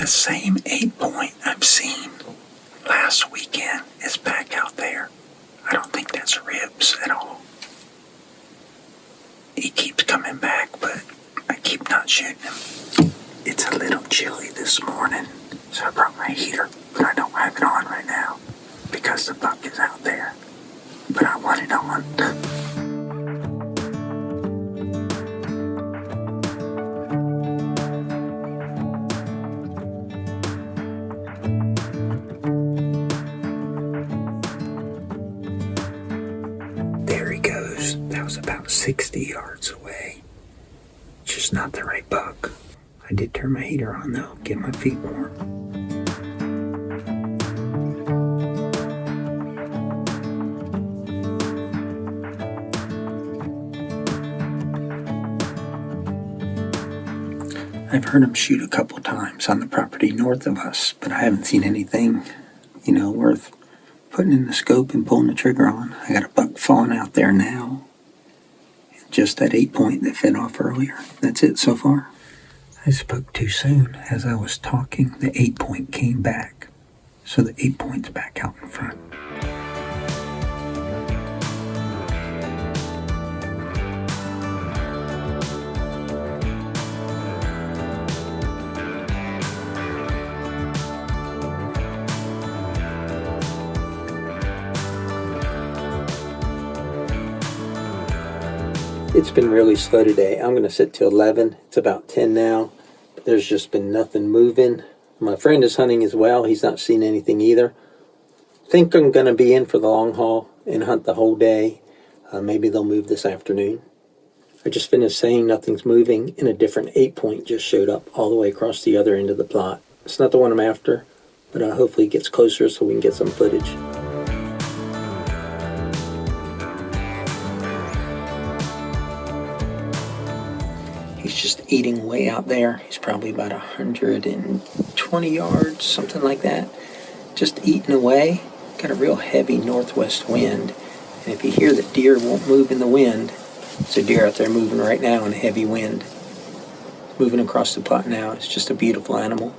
The same 8-point I've seen last weekend is back out there. I don't think that's ribs at all. He keeps coming back, but I keep not shooting him. It's a little chilly this morning, so I brought my heater, but I don't have it on right now because the buck is out there. But I want it on. There he goes. That was about 60 yards away. Just not the right buck. I did turn my heater on though, get my feet warm. I've heard him shoot a couple times on the property north of us, but I haven't seen anything, worth putting in the scope and pulling the trigger on. I got a buck falling out there now. Just that 8-point that fed off earlier. That's it so far. I spoke too soon. As I was talking, the 8-point came back. So the 8-point's back out in front. It's been really slow today. I'm going to sit till 11. It's about 10 now. But there's just been nothing moving. My friend is hunting as well. He's not seen anything either. Think I'm going to be in for the long haul and hunt the whole day. Maybe they'll move this afternoon. I just finished saying nothing's moving, and a different 8-point just showed up all the way across the other end of the plot. It's not the one I'm after, but hopefully it gets closer so we can get some footage. He's just eating way out there. He's probably about 120 yards, something like that. Just eating away. Got a real heavy northwest wind. And if you hear that deer won't move in the wind, it's a deer out there moving right now in a heavy wind. Moving across the plot now. It's just a beautiful animal.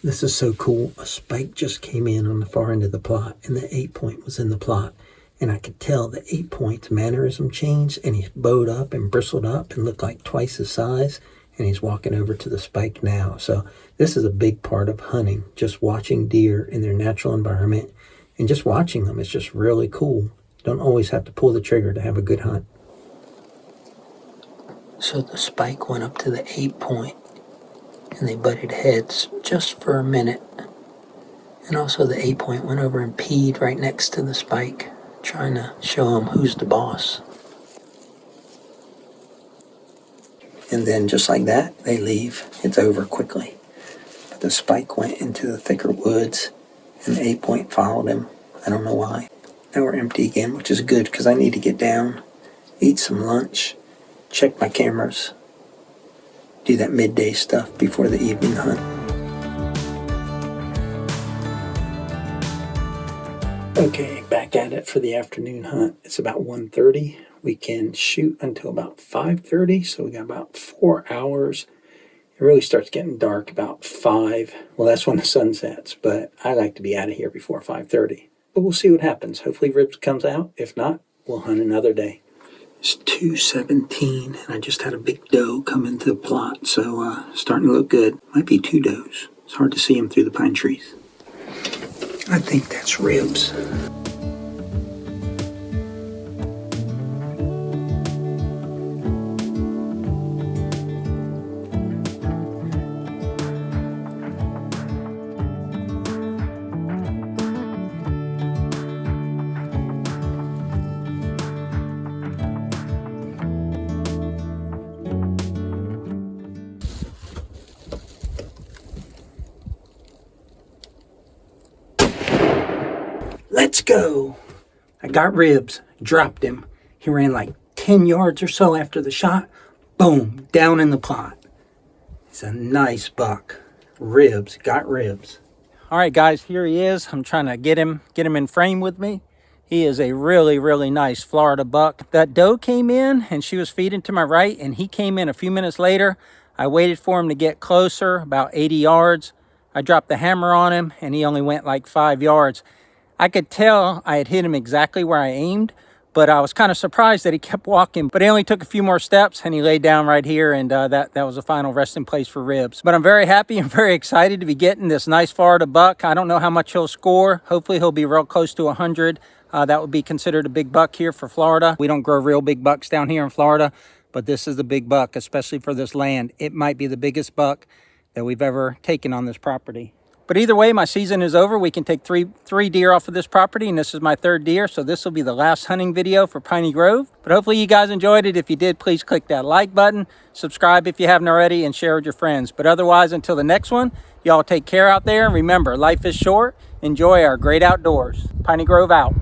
This is so cool. A spike just came in on the far end of the plot, and the 8-point was in the plot. And I could tell the 8-point's mannerism changed, and he's bowed up and bristled up and looked like twice his size, and he's walking over to the spike now. So this is a big part of hunting, just watching deer in their natural environment, and just watching them is just really cool. Don't always have to pull the trigger to have a good hunt. So the spike went up to the 8-point, and they butted heads just for a minute. And also the 8-point went over and peed right next to the spike, trying to show him who's the boss. And then just like that, they leave. It's over quickly. But the spike went into the thicker woods, and the 8-point followed him. I don't know why. Now we're empty again, which is good because I need to get down, eat some lunch, check my cameras, do that midday stuff before the evening hunt. Okay, back at it for the afternoon hunt. It's about 1:30. We can shoot until about 5:30, so we got about 4 hours. It really starts getting dark about 5. Well, that's when the sun sets, but I like to be out of here before 5:30. But we'll see what happens. Hopefully ribs comes out. If not, we'll hunt another day. It's 2:17, and I just had a big doe come into the plot, so starting to look good. Might be 2 does. It's hard to see them through the pine trees. I think that's ribs. Let's go. I got ribs, dropped him. He ran like 10 yards or so after the shot. Boom, down in the plot. He's a nice buck. Ribs, got ribs. All right, guys, here he is. I'm trying to get him in frame with me. He is a really, really nice Florida buck. That doe came in and she was feeding to my right, and he came in a few minutes later. I waited for him to get closer, about 80 yards. I dropped the hammer on him and he only went like 5 yards. I could tell I had hit him exactly where I aimed, but I was kind of surprised that he kept walking. But he only took a few more steps and he laid down right here, and that was a final resting place for ribs. But I'm very happy and very excited to be getting this nice Florida buck. I don't know how much he'll score. Hopefully he'll be real close to 100. That would be considered a big buck here for Florida. We don't grow real big bucks down here in Florida, but this is the big buck, especially for this land. It might be the biggest buck that we've ever taken on this property. But either way, my season is over. We can take three deer off of this property, and this is my 3rd deer, so this will be the last hunting video for Piney Grove. But hopefully you guys enjoyed it. If you did, please click that like button, subscribe if you haven't already, and share with your friends. But otherwise, until the next one, y'all take care out there, and remember, life is short. Enjoy our great outdoors. Piney Grove out.